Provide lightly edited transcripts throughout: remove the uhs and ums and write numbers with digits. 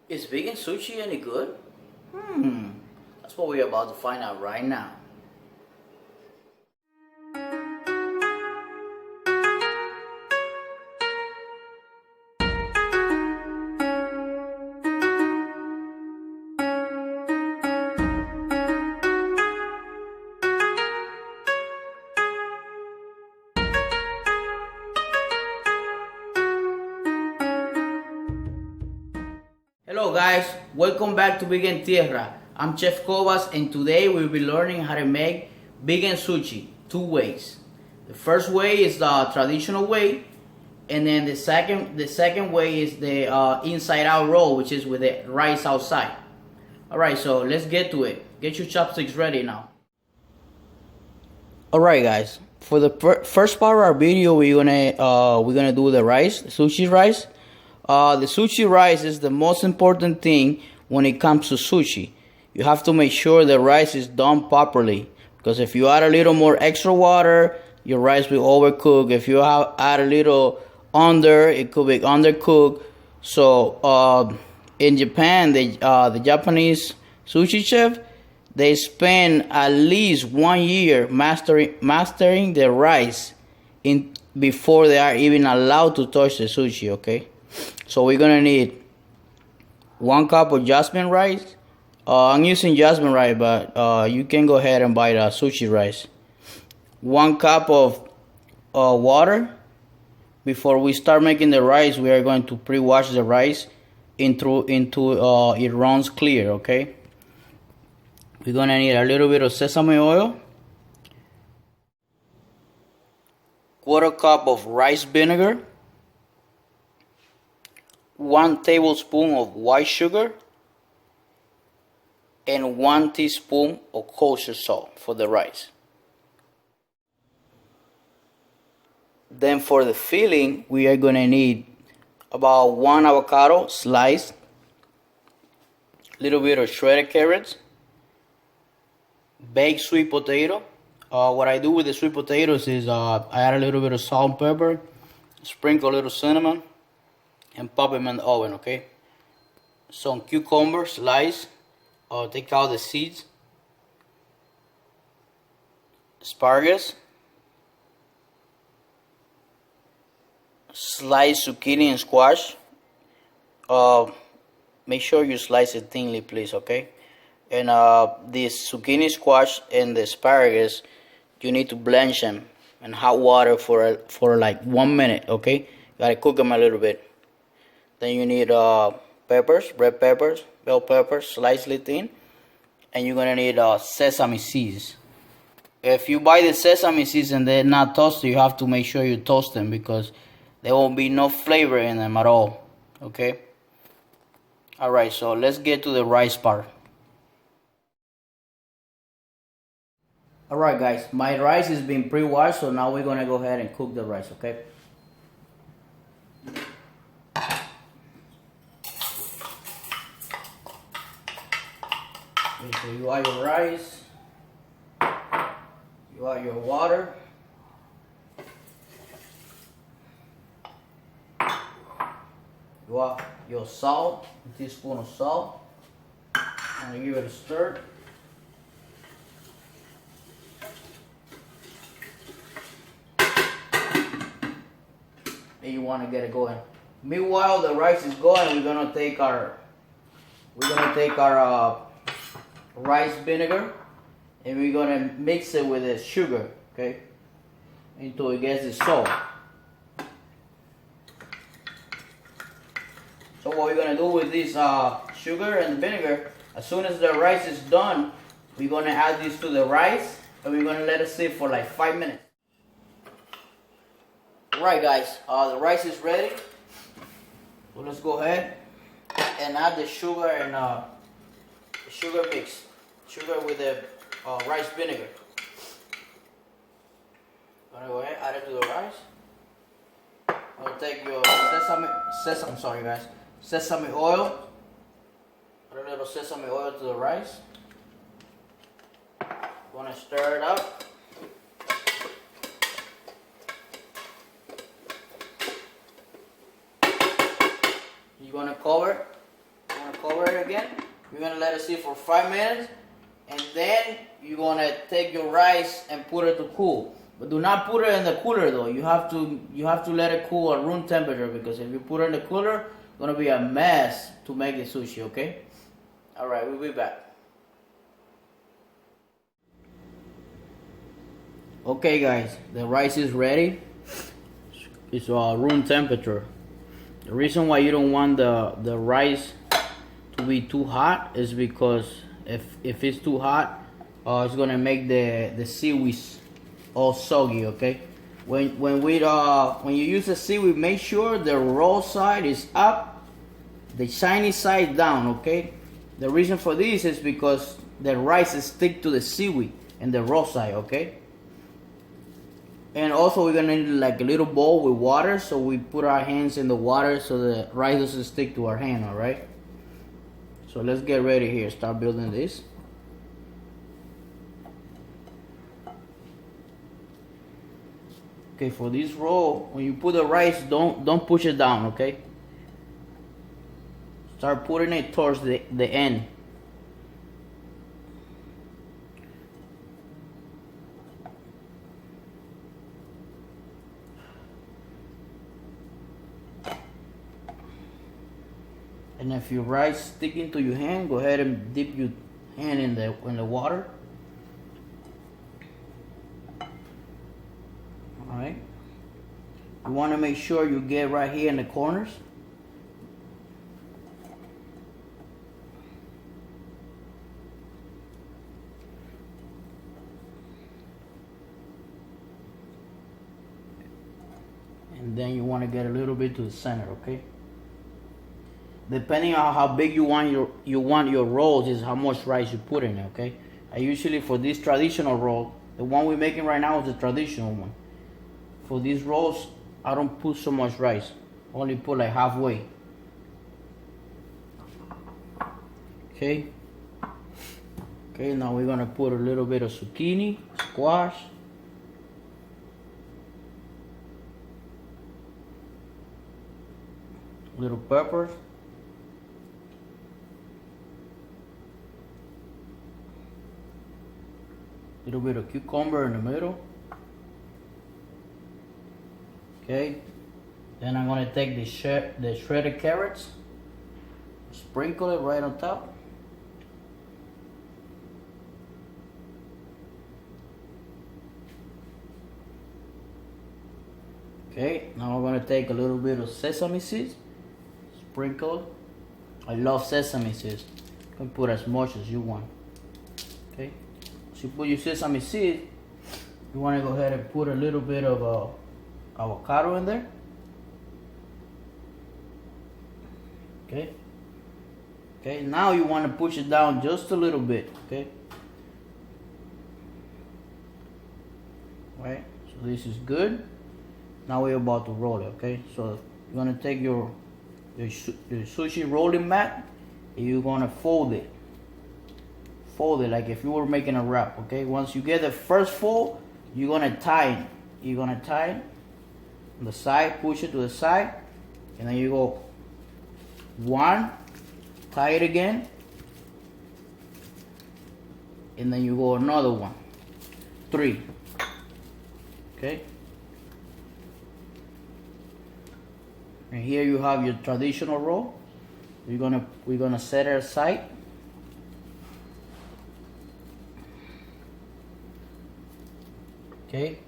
Is vegan sushi any good? That's what we're about to find out right now. Hello guys, welcome back to Vegan Tierra. I'm Chef Cobas and today we'll be learning how to make vegan sushi two ways. The first way is the traditional way, and then the second way is the inside out roll, which is with the rice outside. Alright, so let's get to it. Get your chopsticks ready now. Alright guys, for the first part of our video we're gonna do the rice, the sushi rice. The sushi rice is the most important thing when it comes to sushi. You have to make sure the rice is done properly, because if you add a little more extra water, your rice will overcook. If you add a little under, it could be undercooked. So in Japan, the Japanese sushi chef, they spend at least 1 year mastering the rice before they are even allowed to touch the sushi. Okay. So we're gonna need 1 cup of jasmine rice. I'm using jasmine rice, but you can go ahead and buy the sushi rice. 1 cup of water. Before we start making the rice, we are going to pre-wash the rice into it runs clear. Okay. We're gonna need a little bit of sesame oil. 1/4 cup of rice vinegar. 1 tablespoon of white sugar, and 1 teaspoon of kosher salt for the rice. Then for the filling, we are going to need about 1 avocado sliced, a little bit of shredded carrots, baked sweet potato. What I do with the sweet potatoes is I add a little bit of salt and pepper, sprinkle a little cinnamon, and pop them in the oven. Okay. Some cucumber slice, take out the seeds. Asparagus, slice zucchini and squash. Make sure you slice it thinly, please. Okay. And this zucchini, squash, and the asparagus, you need to blanch them in hot water for like 1 minute. Okay. You gotta cook them a little bit. Then you need peppers, red peppers, bell peppers, sliced thin, and you're gonna need sesame seeds. If you buy the sesame seeds and they're not toasted, you have to make sure you toast them, because there won't be no flavor in them at all. Okay. All right, so let's get to the rice part. All right, guys, my rice is being pre-washed, so now we're gonna go ahead and cook the rice. Okay. Okay, so you add your rice, you add your water, you add your salt, a teaspoon of salt, and give it a stir. And you want to get it going. Meanwhile, the rice is going. We're gonna take our rice vinegar, and we're gonna mix it with the sugar, okay, until it gets dissolved. So what we're gonna do with this sugar and vinegar, as soon as the rice is done, we're gonna add this to the rice, and we're gonna let it sit for like 5 minutes. Alright guys, the rice is ready. So let's go ahead and add the sugar and the sugar mix. Sugar with the rice vinegar. Gonna go ahead, add it to the rice. Gonna take your sesame oil. Put a little sesame oil to the rice. Gonna stir it up. You're gonna cover again. You're gonna let it sit for 5 minutes, and then you're gonna take your rice and put it to cool. But do not put it in the cooler though. You have to let it cool at room temperature, because if you put it in the cooler, it's gonna be a mess to make the sushi. Okay. All right, we'll be back. Okay guys, the rice is ready. It's room temperature. The reason why you don't want the rice to be too hot is because if it's too hot, it's gonna make the seaweed all soggy. Okay, when you use the seaweed, make sure the raw side is up, the shiny side down. Okay, the reason for this is because the rice is stick to the seaweed and the raw side. Okay. And also we're gonna need like a little bowl with water, so we put our hands in the water so the rice doesn't stick to our hand. All right. So let's get ready here. Start building this. Okay, for this roll, when you put the rice, don't push it down. Okay. Start putting it towards the end. And if your rice sticking to your hand, go ahead and dip your hand in the water. All right. You want to make sure you get right here in the corners. And then you want to get a little bit to the center, okay? Depending on how big you want your rolls is how much rice you put in it, okay? I usually, for this traditional roll, the one we're making right now is the traditional one. For these rolls, I don't put so much rice. Only put like halfway. Okay. Okay, now we're gonna put a little bit of zucchini, squash. Little peppers. Little bit of cucumber in the middle. Okay, then I'm gonna take the shredded carrots, sprinkle it right on top. Okay, now I'm gonna take a little bit of sesame seeds, sprinkle. I love sesame seeds. You can put as much as you want. Okay. So you put your sesame seed, you want to go ahead and put a little bit of avocado in there. Okay. Okay, now you want to push it down just a little bit. Okay. Right. So this is good. Now we're about to roll it. Okay. So you're gonna take your sushi rolling mat and you're gonna fold it. Fold it like if you were making a wrap. Okay, once you get the first fold, you're gonna tie it. You're gonna tie it on the side, push it to the side, and then you go one, tie it again, and then you go another one, three. Okay, and here you have your traditional roll. We're gonna set it aside. Okay,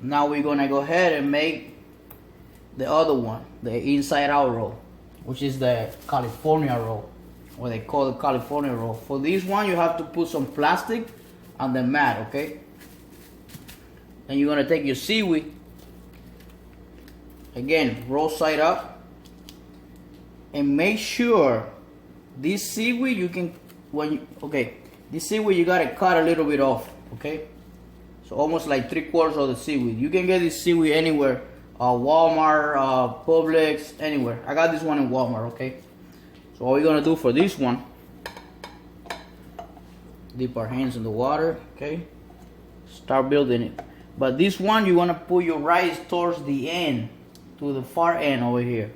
now we're gonna go ahead and make the other one, the inside out roll, which is the California roll, or they call it California roll. For this one, you have to put some plastic on the mat. Okay, and you're gonna take your seaweed again, roll side up, and make sure this seaweed this seaweed you gotta cut a little bit off. Okay, so almost like 3/4 of the seaweed. You can get this seaweed anywhere, Walmart, Publix, anywhere. I got this one in Walmart. Okay, so what we're gonna do for this one, dip our hands in the water. Okay, start building it. But this one, you wanna put your rice towards the end, to the far end over here.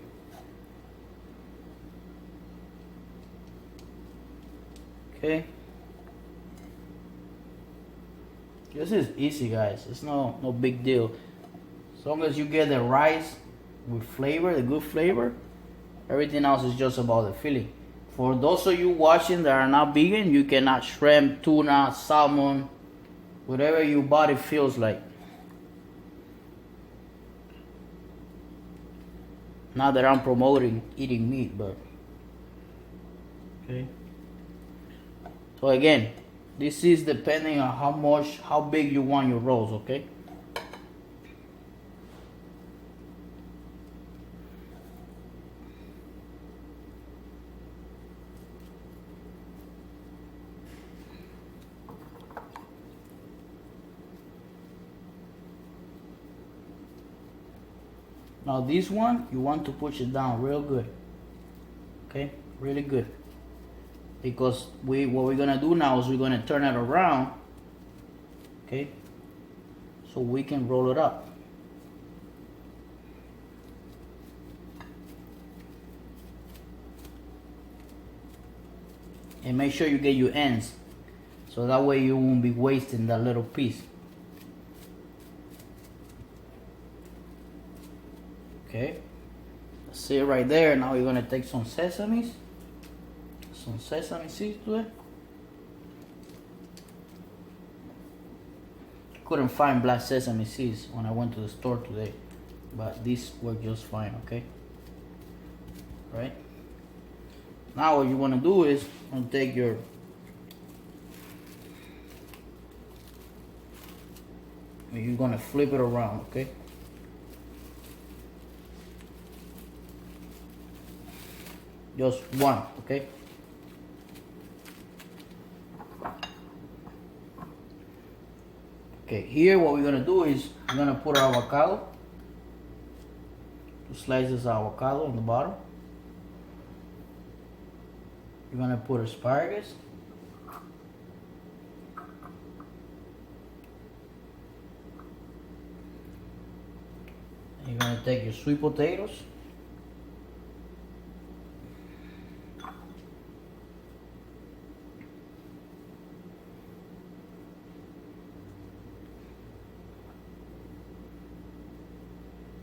Okay. This is easy, guys. It's no big deal. As long as you get the rice with flavor, the good flavor, everything else is just about the filling. For those of you watching that are not vegan, you can add shrimp, tuna, salmon, whatever your body feels like. Not that I'm promoting eating meat, but okay. So again, this is depending on how big you want your rolls, okay? Now this one, you want to push it down real good. Okay, really good. Because what we're gonna do now is we're gonna turn it around. Okay, so we can roll it up. And make sure you get your ends, so that way you won't be wasting that little piece. Okay, that's it right there. Now you're gonna take some sesame seeds to it. Couldn't find black sesame seeds when I went to the store today, but these work just fine. Okay, right? Now what you want to do is you're gonna take you're gonna flip it around. Okay. Just one, okay? Okay, here what we're gonna do is we're gonna put our avocado. 2 slices of avocado on the bottom. You're gonna put asparagus. You're gonna take your sweet potatoes.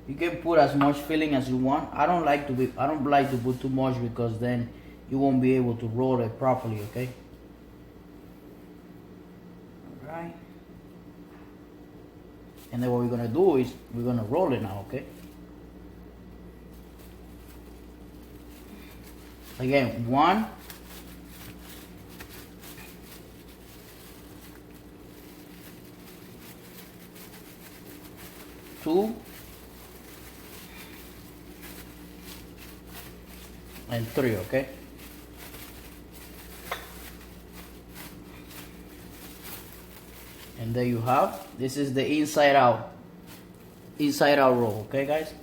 You can put as much filling as you want. I don't like to put too much because then you won't be able to roll it properly, okay? Alright. And then what we're gonna do is we're gonna roll it now, okay? Again, 1, 2, and 3, okay? And there you have, this is the inside out roll, okay guys?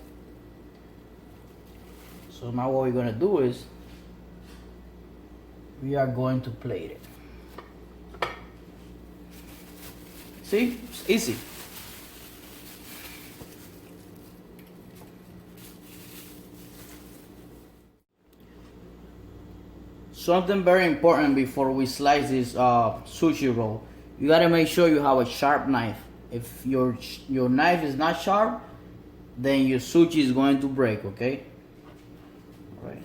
So now what we're gonna do is we are going to plate it. See, it's easy. Something very important before we slice this sushi roll, you gotta make sure you have a sharp knife. If your knife is not sharp, then your sushi is going to break, okay? All right.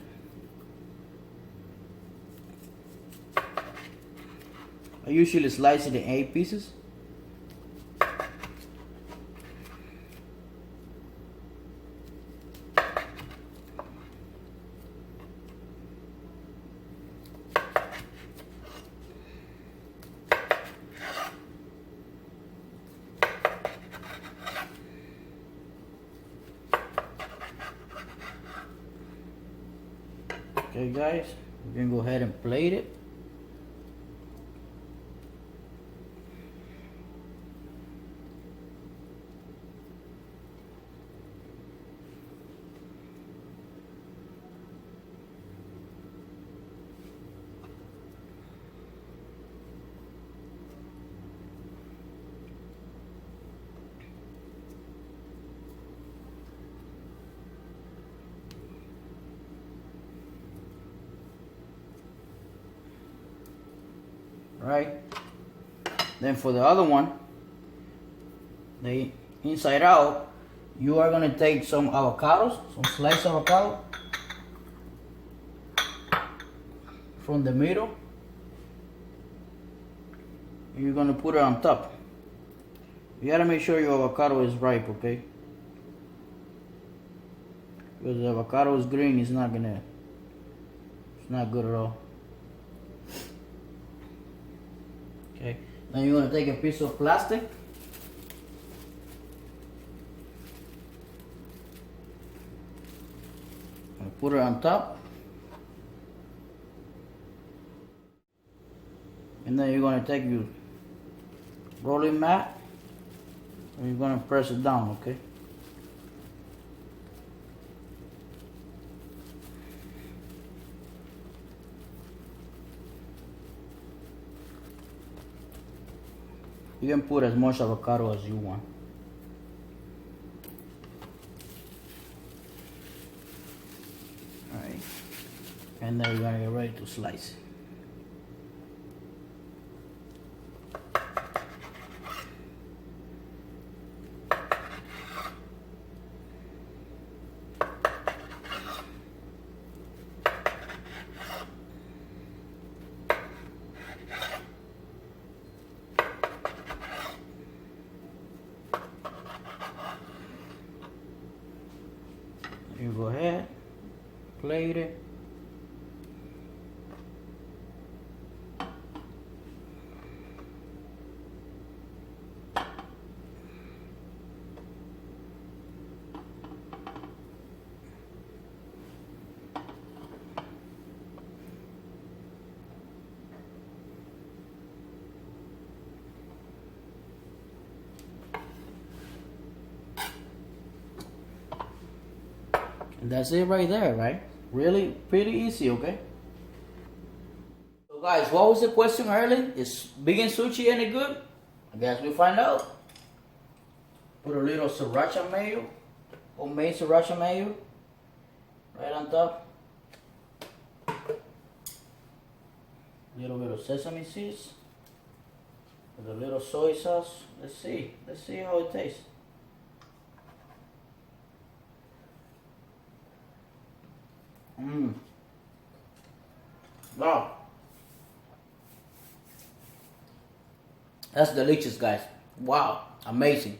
I usually slice it in 8 pieces. Okay guys, we're gonna go ahead and plate it. right? Then for the other one, the inside out, you are gonna take some avocados, some sliced avocado from the middle. You're gonna put it on top. You gotta make sure your avocado is ripe, okay? Because the avocado is green, it's not good at all. Okay, then you're gonna take a piece of plastic. And put it on top. And then you're gonna take your rolling mat and you're gonna press it down, okay? You can put as much avocado as you want. Alright. And then you're gonna get ready to slice it. You go ahead, plate it. And that's it right there, right? Really pretty easy, okay? So guys, what was the question earlier? Is vegan sushi any good? I guess we'll find out. Put a little sriracha mayo, homemade sriracha mayo, right on top. A little bit of sesame seeds with a little soy sauce. Let's see how it tastes. Wow. That's delicious, guys. Wow, amazing.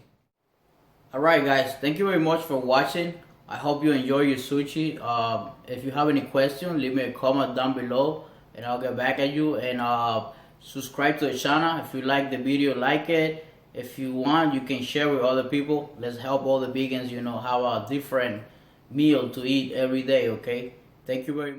Alright guys, thank you very much for watching. I hope you enjoy your sushi. If you have any questions, leave me a comment down below and I'll get back at you. And subscribe to the channel. If you like the video, like it. If you want, you can share with other people. Let's help all the vegans, have a different meal to eat every day, okay? Thank you very much.